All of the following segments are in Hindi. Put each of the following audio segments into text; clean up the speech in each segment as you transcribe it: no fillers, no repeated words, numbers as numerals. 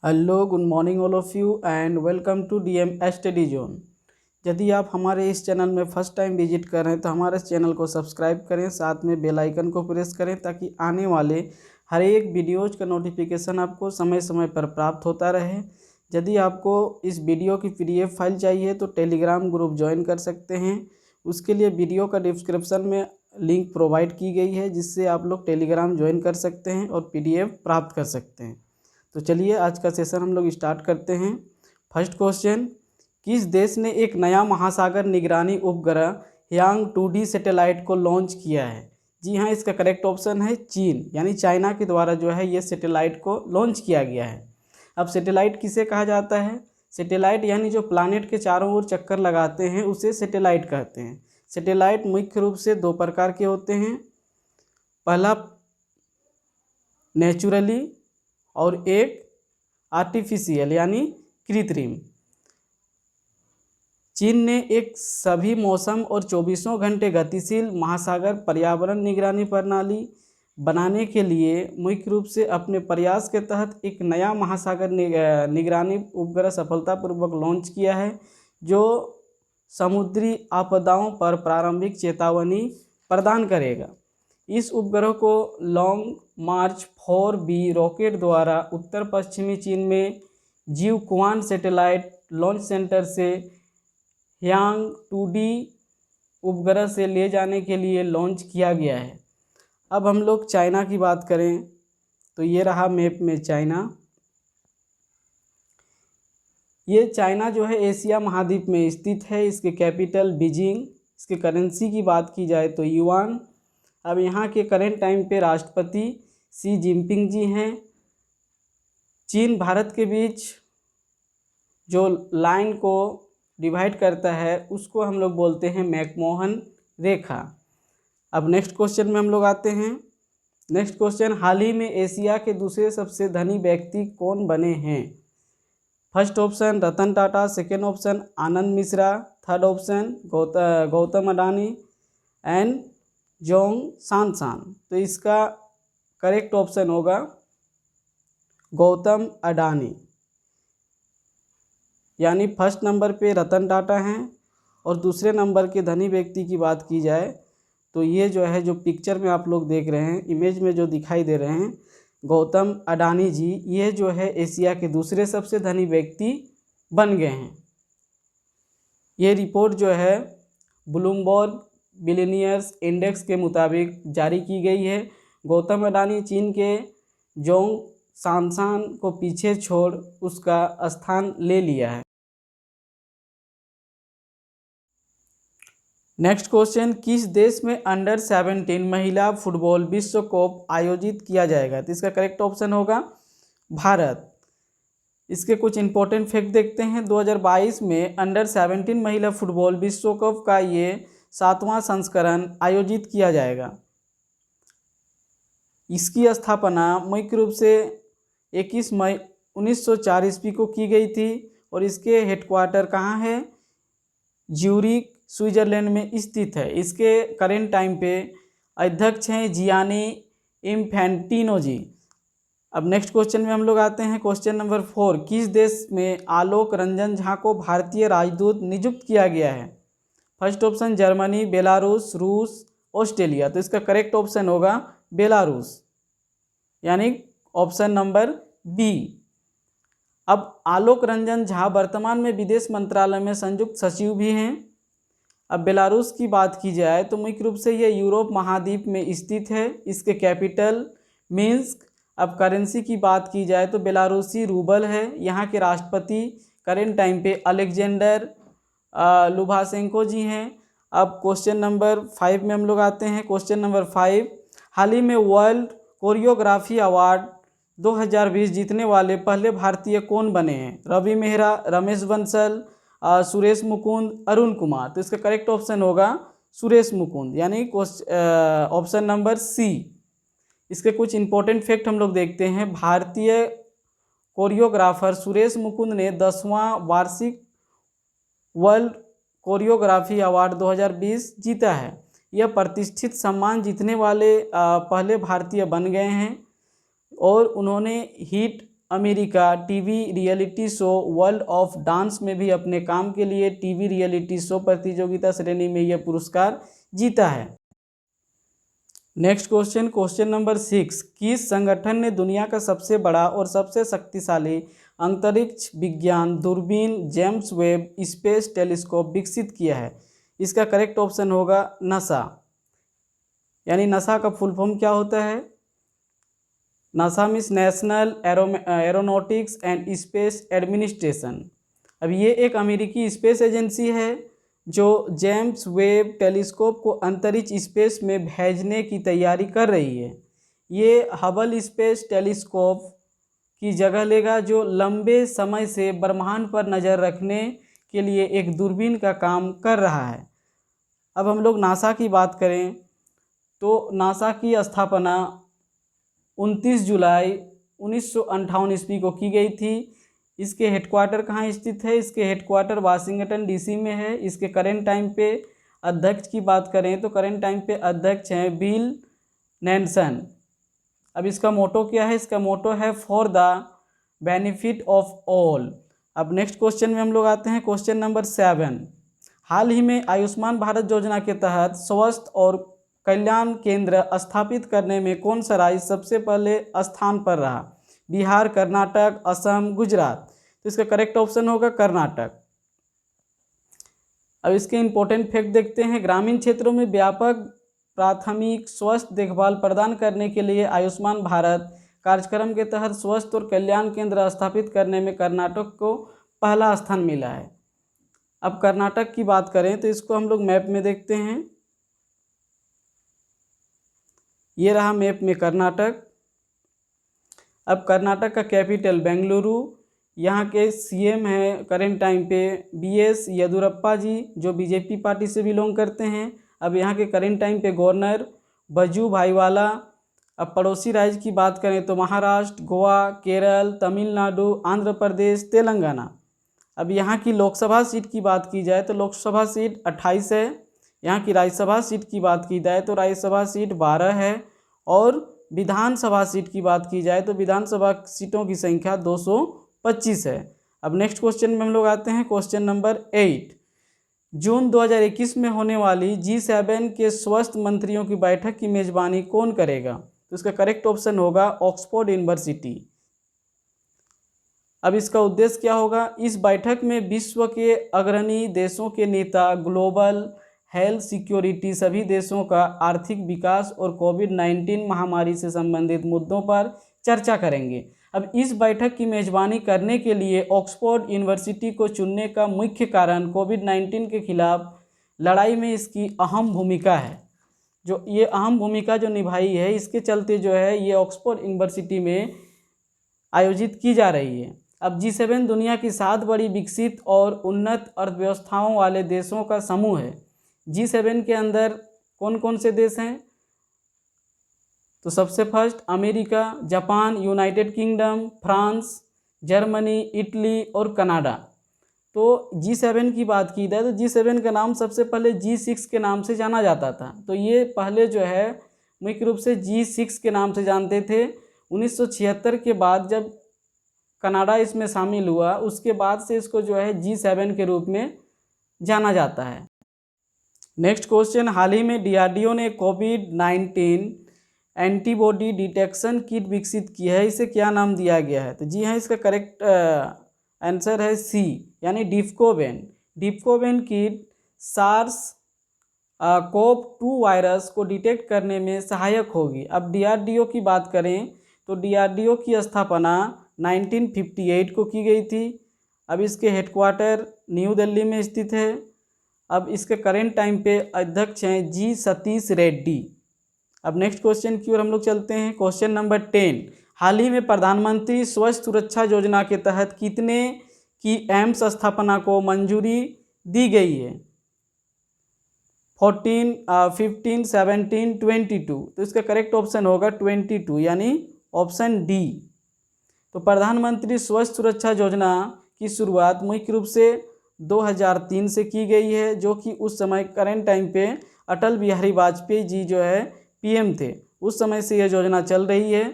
Hello, good morning all of you and welcome to DM study zone. यदि आप हमारे इस चैनल में फर्स्ट टाइम विजिट कर रहे हैं तो हमारे इस चैनल को सब्सक्राइब करें, साथ में बेल आइकन को प्रेस करें ताकि आने वाले हर एक वीडियोज़ का नोटिफिकेशन आपको समय समय पर प्राप्त होता रहे। यदि आपको इस वीडियो की पीडीएफ फाइल चाहिए तो टेलीग्राम ग्रुप ज्वाइन कर सकते हैं। उसके लिए वीडियो का डिस्क्रिप्शन में लिंक प्रोवाइड की गई है, जिससे आप लोग टेलीग्राम ज्वाइन कर सकते हैं और पीडीएफ प्राप्त कर सकते हैं। तो चलिए आज का सेशन हम लोग स्टार्ट करते हैं। फर्स्ट क्वेश्चन, किस देश ने एक नया महासागर निगरानी उपग्रह यांग 2D सैटेलाइट को लॉन्च किया है? जी हाँ, इसका करेक्ट ऑप्शन है चीन, यानी चाइना के द्वारा जो है ये सैटेलाइट को लॉन्च किया गया है। अब सैटेलाइट किसे कहा जाता है? सैटेलाइट यानी जो प्लानेट के चारों ओर चक्कर लगाते हैं उसे सैटेलाइट कहते हैं। सैटेलाइट मुख्य रूप से दो प्रकार के होते हैं, पहला नेचुरली और एक आर्टिफिशियल यानी कृत्रिम। चीन ने एक सभी मौसम और 24 घंटे गतिशील महासागर पर्यावरण निगरानी प्रणाली बनाने के लिए मुख्य रूप से अपने प्रयास के तहत एक नया महासागर निगरानी उपग्रह सफलतापूर्वक लॉन्च किया है, जो समुद्री आपदाओं पर प्रारंभिक चेतावनी प्रदान करेगा। इस उपग्रह को लॉन्ग मार्च 4B रॉकेट द्वारा उत्तर पश्चिमी चीन में जिवक्वान सैटेलाइट लॉन्च सेंटर से यांग 2D उपग्रह से ले जाने के लिए लॉन्च किया गया है। अब हम लोग चाइना की बात करें तो ये रहा मैप में चाइना। ये चाइना जो है एशिया महाद्वीप में स्थित है। इसके कैपिटल बीजिंग। इसके करेंसी की बात की जाए तो युआन। अब यहाँ के करेंट टाइम पे राष्ट्रपति शी जिनपिंग जी हैं। चीन भारत के बीच जो लाइन को डिवाइड करता है उसको हम लोग बोलते हैं मैकमोहन रेखा। अब नेक्स्ट क्वेश्चन में हम लोग आते हैं। नेक्स्ट क्वेश्चन, हाल ही में एशिया के दूसरे सबसे धनी व्यक्ति कौन बने हैं? First option Ratan Tata, second option Anand Mishra, third option Gautam Adani and जोंग सांसान। तो इसका करेक्ट ऑप्शन होगा गौतम अडानी, यानी फर्स्ट नंबर पे रतन टाटा हैं और दूसरे नंबर के धनी व्यक्ति की बात की जाए तो ये जो है, जो पिक्चर में आप लोग देख रहे हैं, इमेज में जो दिखाई दे रहे हैं, गौतम अडानी जी, ये जो है एशिया के दूसरे सबसे धनी व्यक्ति बन गए हैं। ये रिपोर्ट जो है ब्लूमबर्ग बिलियनियर्स इंडेक्स के मुताबिक जारी की गई है। गौतम अडानी चीन के जोंग सांसान को पीछे छोड़ उसका स्थान ले लिया है। नेक्स्ट क्वेश्चन, किस देश में अंडर 17 महिला फुटबॉल विश्व कप आयोजित किया जाएगा? तो इसका करेक्ट ऑप्शन होगा भारत। इसके कुछ इंपॉर्टेंट फैक्ट देखते हैं। 2022 में अंडर 17 महिला फुटबॉल विश्व कप का ये 7वां संस्करण आयोजित किया जाएगा। इसकी स्थापना मुख्य रूप से 21 मई 1904 ईस्वी को की गई थी और इसके हेडक्वार्टर कहाँ है? ज्यूरिक स्विट्जरलैंड में स्थित है। इसके करेंट टाइम पे अध्यक्ष हैं जियानी इन्फैंटिनो जी। अब नेक्स्ट क्वेश्चन में हम लोग आते हैं। क्वेश्चन नंबर 4, किस देश में आलोक रंजन झा को भारतीय राजदूत नियुक्त किया गया है? फर्स्ट ऑप्शन जर्मनी, बेलारूस, रूस, ऑस्ट्रेलिया। तो इसका करेक्ट ऑप्शन होगा बेलारूस, यानी ऑप्शन नंबर बी। अब आलोक रंजन झा वर्तमान में विदेश मंत्रालय में संयुक्त सचिव भी हैं। अब बेलारूस की बात की जाए तो मुख्य रूप से ये यूरोप महाद्वीप में स्थित है। इसके कैपिटल मिन्स्क। अब करेंसी की बात की जाए तो बेलारूसी रूबल है। यहाँ के राष्ट्रपति करेंट टाइम पे अलेक्जेंडर लुकाशेंको जी हैं। अब क्वेश्चन नंबर 5 में हम लोग आते हैं। क्वेश्चन नंबर 5, हाल ही में वर्ल्ड कोरियोग्राफी अवार्ड 2020 जीतने वाले पहले भारतीय कौन बने हैं? रवि मेहरा, रमेश बंसल, सुरेश मुकुंद, अरुण कुमार। तो इसका करेक्ट ऑप्शन होगा सुरेश मुकुंद, यानी ऑप्शन नंबर सी। इसके कुछ इंपॉर्टेंट फैक्ट हम लोग देखते हैं। भारतीय कोरियोग्राफर सुरेश मुकुंद ने 10वां वार्षिक वर्ल्ड कोरियोग्राफी अवार्ड 2020 जीता है। यह प्रतिष्ठित सम्मान जीतने वाले पहले भारतीय बन गए हैं और उन्होंने hit America TV reality show world of dance में भी अपने काम के लिए टीवी रियलिटी शो प्रतियोगिता श्रेणी में यह पुरस्कार जीता है। नेक्स्ट क्वेश्चन, क्वेश्चन नंबर 6, किस संगठन ने दुनिया का सबसे बड़ा और सबसे शक्तिशाली अंतरिक्ष विज्ञान दूरबीन जेम्स वेब स्पेस टेलीस्कोप विकसित किया है? इसका करेक्ट ऑप्शन होगा नासा। यानी नासा का फुल फॉर्म क्या होता है? NASA means national aeronautics and space administration. अब ये एक अमेरिकी स्पेस एजेंसी है जो जेम्स वेब टेलीस्कोप को अंतरिक्ष स्पेस में भेजने की तैयारी कर रही है। ये हबल स्पेस टेलीस्कोप की जगह लेगा जो लंबे समय से ब्रह्मांड पर नज़र रखने के लिए एक दूरबीन का काम कर रहा है। अब हम लोग नासा की बात करें तो नासा की स्थापना 29 जुलाई 1958 ईस्वी को की गई थी। इसके हेडक्वार्टर कहाँ स्थित है? इसके हेडक्वार्टर वाशिंगटन डीसी में है। इसके करेंट टाइम पे अध्यक्ष की बात करें तो करेंट टाइम पे अध्यक्ष हैं बिल नैल्सन। अब इसका मोटो क्या है? इसका मोटो है for the benefit of all. अब नेक्स्ट क्वेश्चन में हम लोग आते हैं, क्वेश्चन नंबर 7। हाल ही में आयुष्मान भारत योजना के तहत स्वास्थ्य और कल्याण केंद्र स्थापित करने में कौन सा राज्य सबसे पहले स्थान पर रहा? बिहार, कर्नाटक, असम, गुजरात। तो इसका करेक्ट ऑप्शन होगा कर्नाटक। अब इसके इंपॉर्टेंट फैक्ट देखते हैं। ग्रामीण क्षेत्रों में व्यापक प्राथमिक स्वास्थ्य देखभाल प्रदान करने के लिए आयुष्मान भारत कार्यक्रम के तहत स्वास्थ्य और कल्याण केंद्र स्थापित करने में कर्नाटक को पहला स्थान मिला है। अब कर्नाटक की बात करें तो इसको हम लोग मैप में देखते हैं। ये रहा मैप में कर्नाटक। अब कर्नाटक का कैपिटल बेंगलुरु। यहाँ के सीएम हैं करेंट टाइम पे बीएस येदियुरप्पा जी, जो बीजेपी पार्टी से बिलोंग करते हैं। अब यहाँ के करेंट टाइम पे गवर्नर वजू भाईवाला। अब पड़ोसी राज्य की बात करें तो महाराष्ट्र, गोवा, केरल, तमिलनाडु, आंध्र प्रदेश, तेलंगाना। अब यहाँ की लोकसभा सीट की बात की जाए तो लोकसभा सीट 28 है। यहाँ की राज्यसभा सीट की बात की जाए तो राज्यसभा सीट 12 है। और विधानसभा सीट की बात की जाए तो विधानसभा सीटों की संख्या 225 है। अब नेक्स्ट क्वेश्चन में हम लोग आते हैं, क्वेश्चन नंबर 8। जून 2021 में होने वाली G7 के स्वास्थ्य मंत्रियों की बैठक की मेजबानी कौन करेगा? तो इसका करेक्ट ऑप्शन होगा ऑक्सफोर्ड यूनिवर्सिटी। अब इसका उद्देश्य क्या होगा? इस बैठक में विश्व के अग्रणी देशों के नेता ग्लोबल हेल्थ सिक्योरिटी, सभी देशों का आर्थिक विकास और कोविड-19 महामारी से संबंधित मुद्दों पर चर्चा करेंगे। अब इस बैठक की मेजबानी करने के लिए ऑक्सफोर्ड यूनिवर्सिटी को चुनने का मुख्य कारण कोविड-19 के खिलाफ लड़ाई में इसकी अहम भूमिका है। जो ये अहम भूमिका जो निभाई है, इसके चलते जो है ये ऑक्सफोर्ड यूनिवर्सिटी में आयोजित की जा रही है। अब G7 दुनिया की 7 बड़ी विकसित और उन्नत अर्थव्यवस्थाओं वाले देशों का समूह है। G7 के अंदर कौन कौन से देश हैं? तो सबसे first America, Japan, United kingdom, France, Germany, Italy और कनाडा। तो G7 की बात की जाए तो G7 का नाम सबसे पहले G6 के नाम से जाना जाता था। तो ये पहले जो है मुख्य रूप से G6 के नाम से जानते थे। 1976 के बाद जब कनाडा इसमें शामिल हुआ, उसके बाद से इसको जो है G7 के रूप में जाना जाता है। नेक्स्ट क्वेश्चन, हाल ही में DRDO ने कोविड-19 एंटीबॉडी डिटेक्शन किट विकसित की है, इसे क्या नाम दिया गया है? तो जी हाँ, इसका करेक्ट आंसर है सी, यानी डिफकोवेन। डिफकोवेन किट सार्स कोव-2 वायरस को डिटेक्ट करने में सहायक होगी। अब DRDO की बात करें तो DRDO की स्थापना 1958 को की गई थी। अब इसके हेडक्वार्टर न्यू दिल्ली में स्थित है। अब इसके करेंट टाइम पे अध्यक्ष हैं जी सतीश रेड्डी। अब नेक्स्ट क्वेश्चन की ओर हम लोग चलते हैं, क्वेश्चन नंबर 10। हाल ही में प्रधानमंत्री स्वास्थ्य सुरक्षा योजना के तहत कितने की एम्स स्थापना को मंजूरी दी गई है? 14, 15, 17, 22। तो इसका करेक्ट ऑप्शन होगा 22, यानी ऑप्शन डी। तो प्रधानमंत्री स्वास्थ्य सुरक्षा योजना की शुरुआत मुख्य रूप से 2003 से की गई है, जो कि उस समय करेंट टाइम पे अटल बिहारी वाजपेयी जी जो है PM थे, उस समय से यह योजना चल रही है।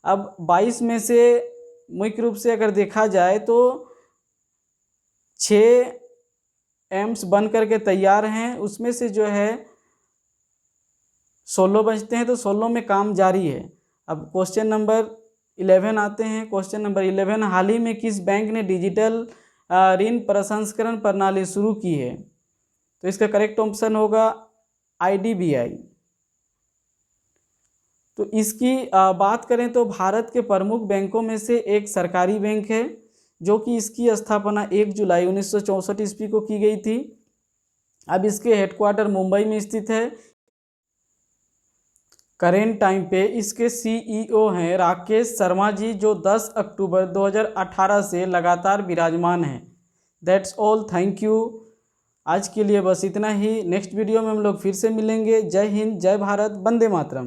अब 22 में से मुख्य रूप से अगर देखा जाए तो 6 एम्स बन करके तैयार हैं, उसमें से जो है 16 बचते हैं, तो 16 में काम जारी है। अब क्वेश्चन नंबर 11 आते हैं। क्वेश्चन नंबर 11, हाल ही में किस बैंक ने डिजिटल ऋण प्रसंस्करण प्रणाली शुरू की है? तो इसका करेक्ट ऑप्शन होगा IDBI। तो इसकी बात करें तो भारत के प्रमुख बैंकों में से एक सरकारी बैंक है, जो कि इसकी स्थापना 1 जुलाई 1964 ईस्वी को की गई थी। अब इसके हेडक्वार्टर मुंबई में स्थित है। करेंट टाइम पे इसके CEO हैं राकेश शर्मा जी, जो 10 अक्टूबर 2018 से लगातार विराजमान हैं। That's all, thank you. आज के लिए बस इतना ही। नेक्स्ट वीडियो में हम लोग फिर से मिलेंगे। जय हिंद, जय भारत, वंदे मातरम।